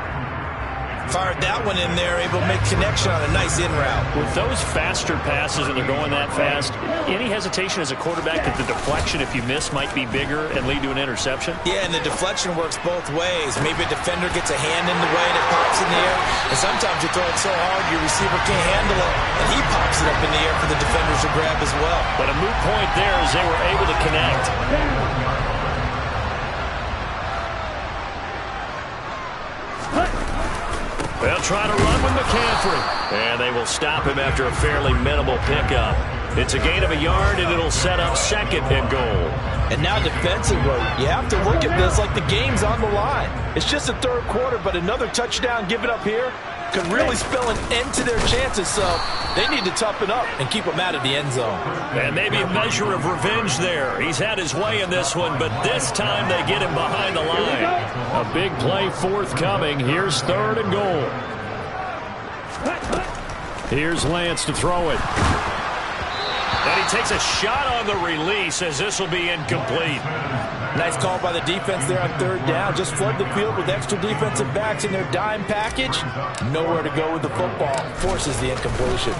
Fired that one in there, able to make connection on a nice in route. With those faster passes and they're going that fast, any hesitation as a quarterback that the deflection, if you miss, might be bigger and lead to an interception? Yeah, and the deflection works both ways. Maybe a defender gets a hand in the way and it pops in the air. And sometimes you throw it so hard your receiver can't handle it, and he pops it up in the air for the defenders to grab as well. But a moot point there as they were able to connect. They'll try to run with McCaffrey. And they will stop him after a fairly minimal pickup. It's a gain of a yard, and it'll set up 2nd and goal. And now defensively, you have to look at this like the game's on the line. It's just the third quarter, but another touchdown given up here could really spell an end to their chances, so they need to toughen up and keep them out of the end zone. And maybe a measure of revenge there. He's had his way in this one, but this time they get him behind the line. A big play forthcoming. Here's 3rd and goal. Here's Lance to throw it. And he takes a shot on the release as this will be incomplete. Nice call by the defense there on third down. Just flood the field with extra defensive backs in their dime package. Nowhere to go with the football. Forces the incompletion.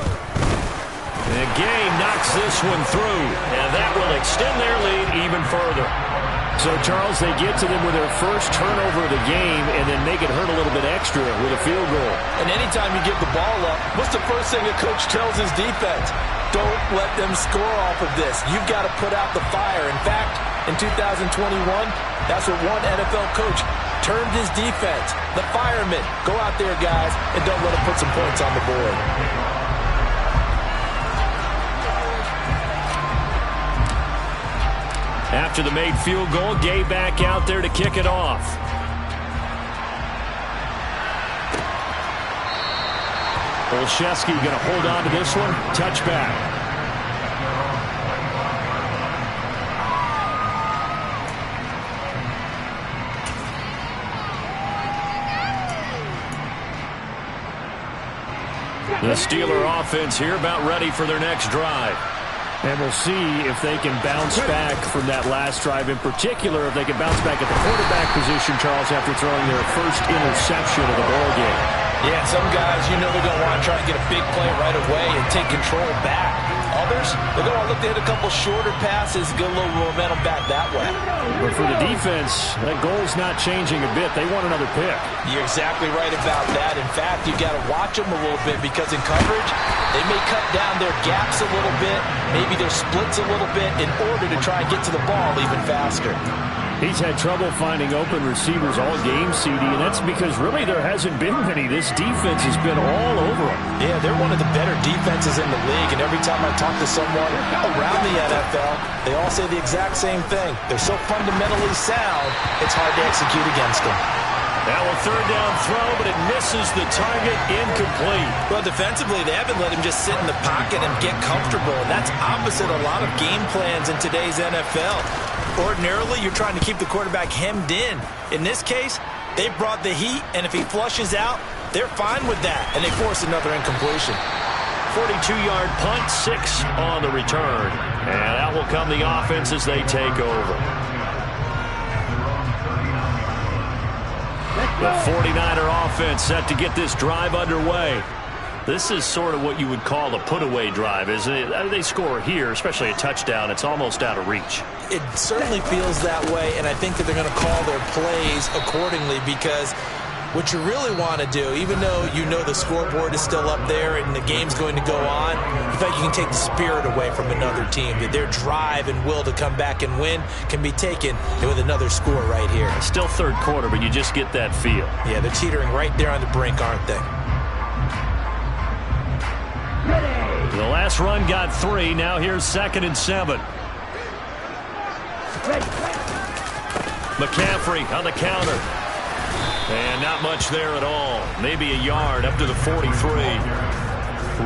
The game knocks this one through, and that will extend their lead even further. So, Charles, they get to them with their first turnover of the game and then make it hurt a little bit extra with a field goal. And anytime you give the ball up, what's the first thing a coach tells his defense? Don't let them score off of this. You've got to put out the fire. In fact, in 2021, that's what one NFL coach termed his defense. The firemen. Go out there, guys, and don't let them put some points on the board. After the made field goal, Gay back out there to kick it off. Olszewski going to hold on to this one. Touchback. The Steeler offense here about ready for their next drive. And we'll see if they can bounce back from that last drive. In particular, if they can bounce back at the quarterback position, Charles, after throwing their first interception of the ball game. Yeah, some guys, you know they're going to want to try and get a big play right away and take control back. Others, they're going to look to hit a couple shorter passes, get a little momentum back that way. But for the defense, that goal's not changing a bit. They want another pick. You're exactly right about that. In fact, you've got to watch them a little bit because in coverage, they may cut down their gaps a little bit, maybe their splits a little bit in order to try and get to the ball even faster. He's had trouble finding open receivers all game, CD, and that's because really there hasn't been many. This defense has been all over them. Yeah, they're one of the better defenses in the league, and every time I talk to someone around the NFL, they all say the exact same thing. They're so fundamentally sound, it's hard to execute against them. Now a third down throw, but it misses the target, incomplete. Well, defensively, they haven't let him just sit in the pocket and get comfortable, and that's opposite a lot of game plans in today's NFL. Ordinarily, you're trying to keep the quarterback hemmed in. In this case, they brought the heat, and if he flushes out, they're fine with that, and they force another incompletion. 42-yard punt, 6 on the return. And out will come the offense as they take over. The 49er offense set to get this drive underway. This is sort of what you would call a put-away drive, isn't it? I mean, they score here, especially a touchdown. It's almost out of reach. It certainly feels that way, and I think that they're going to call their plays accordingly because what you really want to do, even though you know the scoreboard is still up there and the game's going to go on, in fact, you can take the spirit away from another team. That their drive and will to come back and win can be taken with another score right here. It's still third quarter, but you just get that feel. Yeah, they're teetering right there on the brink, aren't they? The last run got 3. Now here's 2nd and 7. McCaffrey on the counter. And not much there at all. Maybe a yard up to the 43.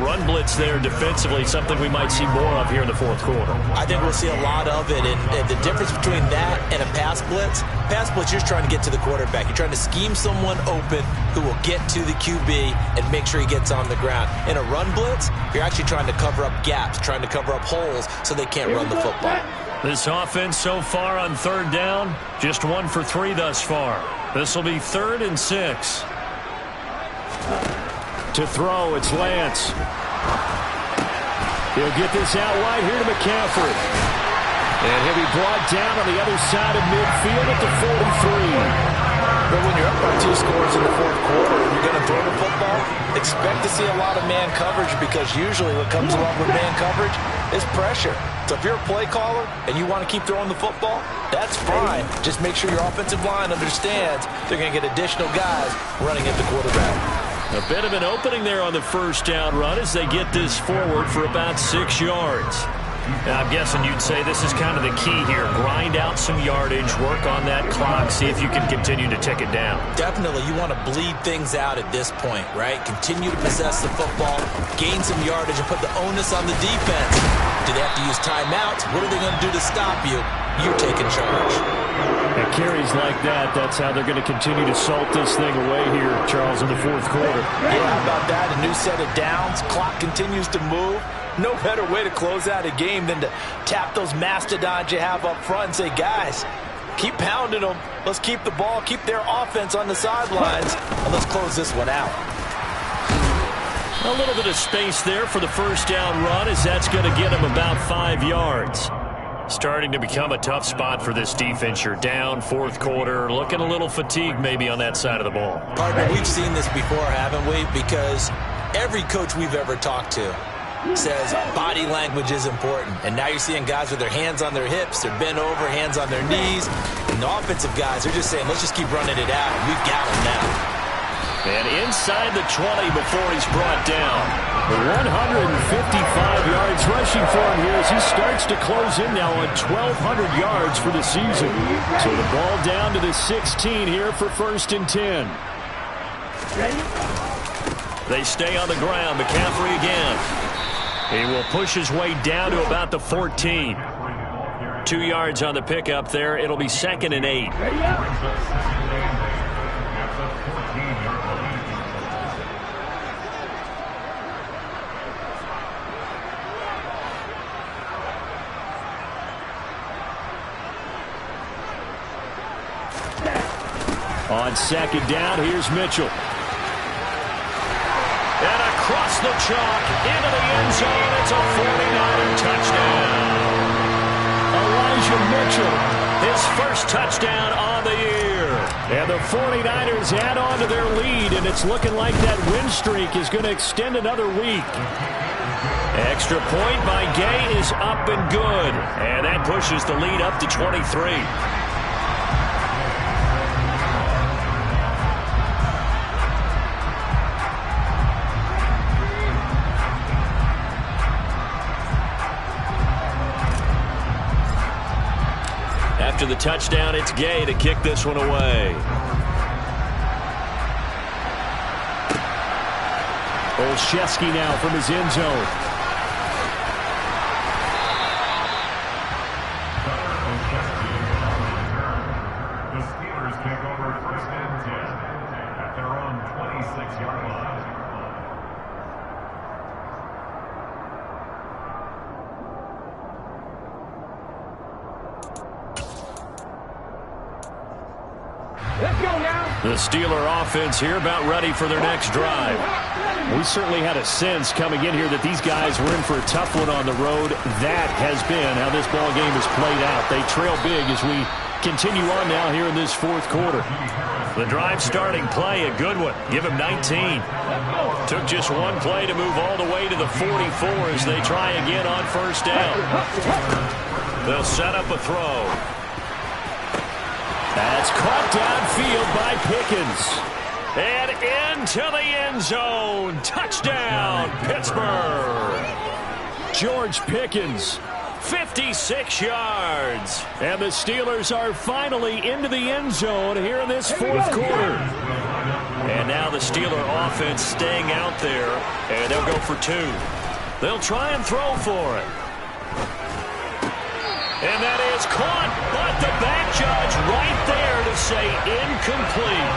Run blitz there defensively, something we might see more of here in the fourth quarter. I think we'll see a lot of it, and the difference between that and a pass blitz, you're just trying to get to the quarterback. You're trying to scheme someone open who will get to the QB and make sure he gets on the ground. In a run blitz, you're actually trying to cover up gaps, trying to cover up holes so they can't run the football. This offense so far on third down, just 1 for 3 thus far. This will be 3rd and 6. To throw, it's Lance. He'll get this out wide here to McCaffrey. And he'll be brought down on the other side of midfield at the 43. But when you're up by 2 scores in the fourth quarter and you're going to throw the football, expect to see a lot of man coverage because usually what comes along with man coverage is pressure. So if you're a play caller and you want to keep throwing the football, that's fine. Just make sure your offensive line understands they're going to get additional guys running at the quarterback. A bit of an opening there on the first down run as they get this forward for about 6 yards. Now, I'm guessing you'd say this is kind of the key here. Grind out some yardage, work on that clock, see if you can continue to tick it down. Definitely. You want to bleed things out at this point, right? Continue to possess the football, gain some yardage, and put the onus on the defense. Do they have to use timeouts? What are they going to do to stop you? You're taking charge. And carries like that, that's how they're going to continue to salt this thing away here, Charles, in the fourth quarter. Yeah, how about that? A new set of downs. Clock continues to move. No better way to close out a game than to tap those mastodons you have up front and say, guys, keep pounding them. Let's keep the ball, keep their offense on the sidelines, and let's close this one out. A little bit of space there for the first down run, as that's going to get him about 5 yards. Starting to become a tough spot for this defense. You're down fourth quarter, looking a little fatigued maybe on that side of the ball. Partner, we've seen this before, haven't we? Because every coach we've ever talked to says body language is important. And now you're seeing guys with their hands on their hips, they're bent over, hands on their knees. And the offensive guys are just saying, let's just keep running it out. And we've got them now. And inside the 20 before he's brought down. 155 yards rushing for him here as he starts to close in now on 1,200 yards for the season. So the ball down to the 16 here for 1st and 10. They stay on the ground. McCaffrey again. He will push his way down to about the 14. 2 yards on the pickup there. It'll be 2nd and 8. On 2nd down, here's Mitchell. And across the chalk, into the end zone, it's a 49er touchdown. Elijah Mitchell, his first touchdown on the year. And the 49ers add on to their lead, and it's looking like that win streak is going to extend another week. Extra point by Gay is up and good. And that pushes the lead up to 23. After the touchdown, it's Gay to kick this one away. Olszewski now from his end zone. The Steelers take over 1st and 10 at their own 26-yard line. Let's go now. The Steeler offense here about ready for their next drive. We certainly had a sense coming in here that these guys were in for a tough one on the road. That has been how this ball game has played out. They trail big as we continue on now here in this fourth quarter. The drive starting play, a good one. Give him 19. Took just one play to move all the way to the 44 as they try again on 1st down. They'll set up a throw. That's caught downfield by Pickens. And into the end zone. Touchdown, Pittsburgh. George Pickens, 56 yards. And the Steelers are finally into the end zone here in this fourth quarter. And now the Steeler offense staying out there. And they'll go for 2. They'll try and throw for it. And that is caught, but the back judge right there to say incomplete.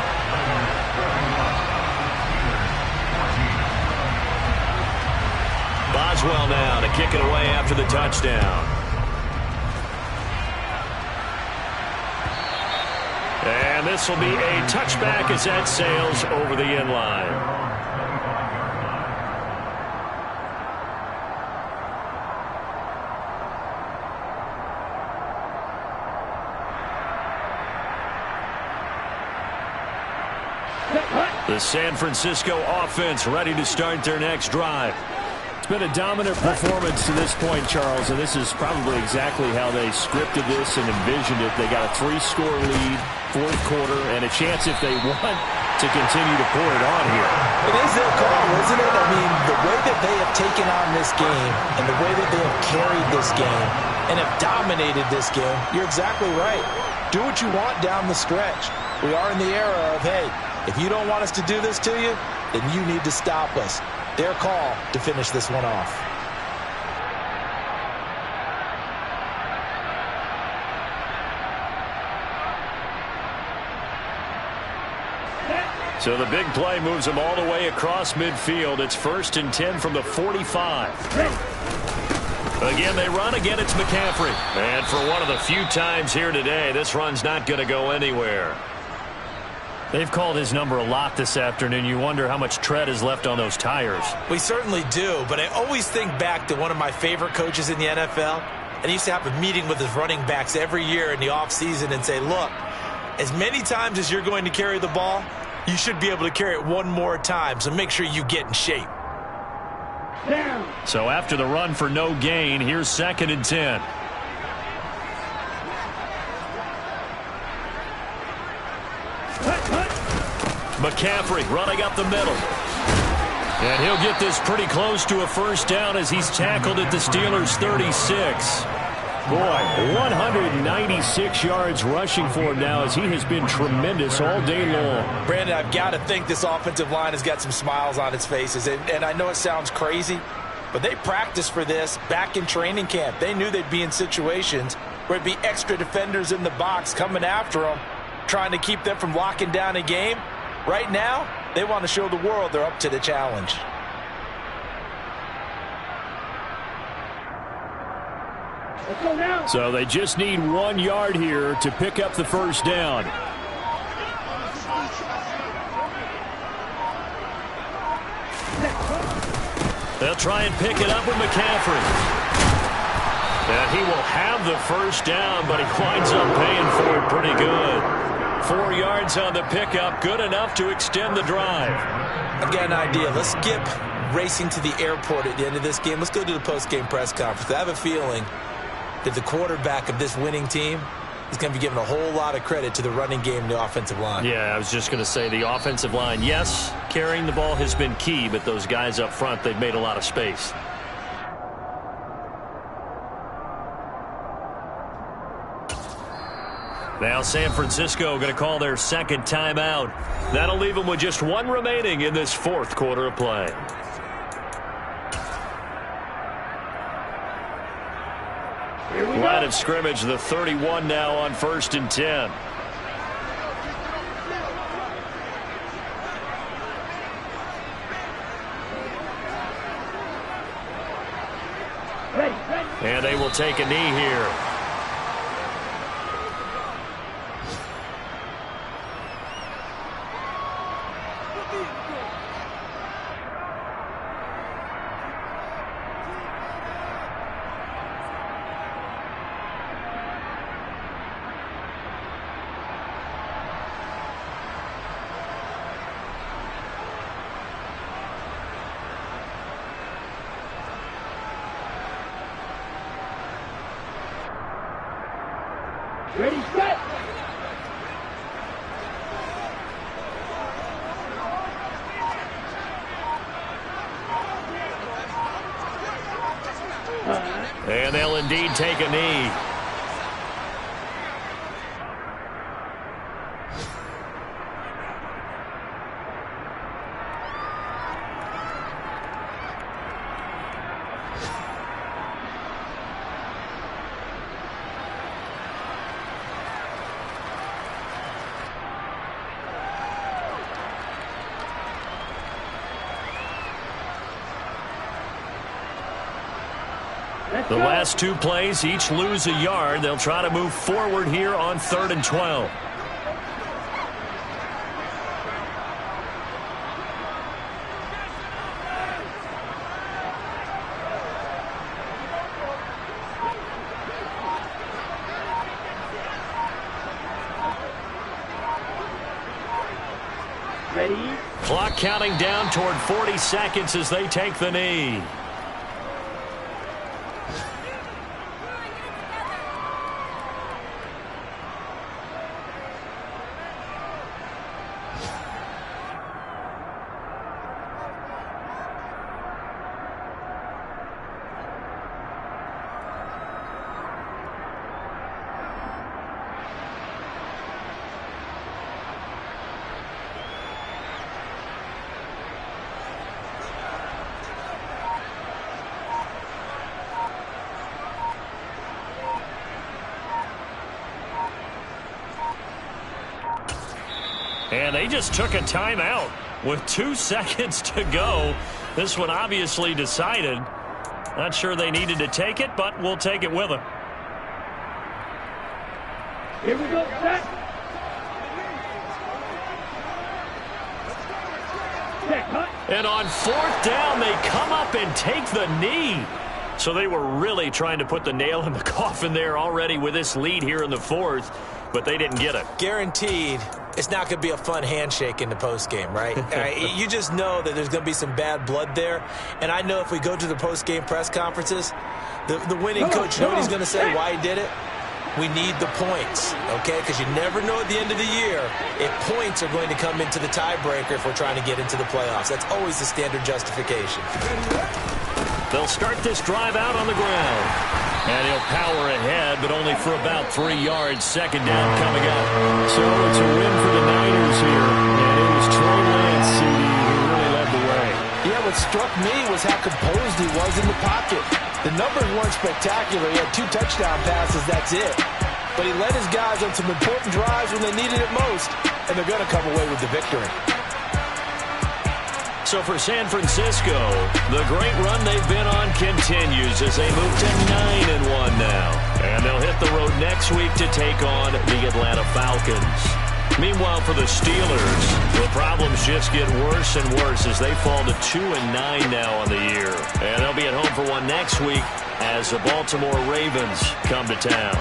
Boswell now to kick it away after the touchdown. And this will be a touchback as that sails over the end line. The San Francisco offense ready to start their next drive. It's been a dominant performance to this point, Charles, and this is probably exactly how they scripted this and envisioned it. They got a 3-score lead, fourth quarter, and a chance if they want to continue to pour it on here. It is their call, isn't it? I mean, the way that they have taken on this game and the way that they have carried this game and have dominated this game, you're exactly right. Do what you want down the stretch. We are in the era of, hey, if you don't want us to do this to you, then you need to stop us. Their call to finish this one off. So the big play moves him all the way across midfield. It's 1st and 10 from the 45. Again, they run. Again, it's McCaffrey. And for one of the few times here today, this run's not going to go anywhere. They've called his number a lot this afternoon. You wonder how much tread is left on those tires. We certainly do, but I always think back to one of my favorite coaches in the NFL. And he used to have a meeting with his running backs every year in the offseason and say, look, as many times as you're going to carry the ball, you should be able to carry it one more time, so make sure you get in shape. So after the run for no gain, here's 2nd and 10. McCaffrey running up the middle. And he'll get this pretty close to a first down as he's tackled at the Steelers' 36. Boy, 196 yards rushing for him now as he has been tremendous all day long. Brandon, I've got to think this offensive line has got some smiles on its faces. And I know it sounds crazy, but they practiced for this back in training camp. They knew they'd be in situations where it'd be extra defenders in the box coming after them, trying to keep them from locking down a game. Right now, they want to show the world they're up to the challenge. So they just need 1 yard here to pick up the first down. They'll try and pick it up with McCaffrey. And he will have the first down, but he winds up paying for it pretty good. 4 yards on the pickup, good enough to extend the drive. I've got an idea. Let's skip racing to the airport at the end of this game. Let's go to the post-game press conference. I have a feeling that the quarterback of this winning team is going to be giving a whole lot of credit to the running game and the offensive line. Yeah, I was just going to say the offensive line, yes, carrying the ball has been key, but those guys up front, they've made a lot of space. Now San Francisco going to call their 2nd timeout. That'll leave them with just 1 remaining in this 4th quarter of play. Line of scrimmage, the 31 now on 1st and 10. And they will take a knee here. Ready, set! And they'll indeed take a knee. The last 2 plays, each lose a yard. They'll try to move forward here on 3rd and 12. Ready? Clock counting down toward 40 seconds as they take the knee. And they just took a timeout with 2 seconds to go. This one obviously decided. Not sure they needed to take it, but we'll take it with them. Here we go, set. And on 4th down, they come up and take the knee. So they were really trying to put the nail in the coffin there already with this lead here in the 4th, but they didn't get it. Guaranteed it's not going to be a fun handshake in the postgame, right? You just know that there's going to be some bad blood there. And I know if we go to the postgame press conferences, the winning coach, you know what he's going to say, why he did it? We need the points, okay? Because you never know at the end of the year if points are going to come into the tiebreaker if we're trying to get into the playoffs. That's always the standard justification. They'll start this drive out on the ground. And he'll power ahead, but only for about 3 yards. 2nd down coming up. So it's a win for the Niners here. And it was Trey Lance who really led the way. Yeah, what struck me was how composed he was in the pocket. The numbers weren't spectacular. He had 2 touchdown passes, that's it. But he led his guys on some important drives when they needed it most, and they're going to come away with the victory. So for San Francisco, the great run they've been on continues as they move to 9-1 now. And they'll hit the road next week to take on the Atlanta Falcons. Meanwhile, for the Steelers, the problems just get worse and worse as they fall to 2-9 now on the year. And they'll be at home for one next week as the Baltimore Ravens come to town.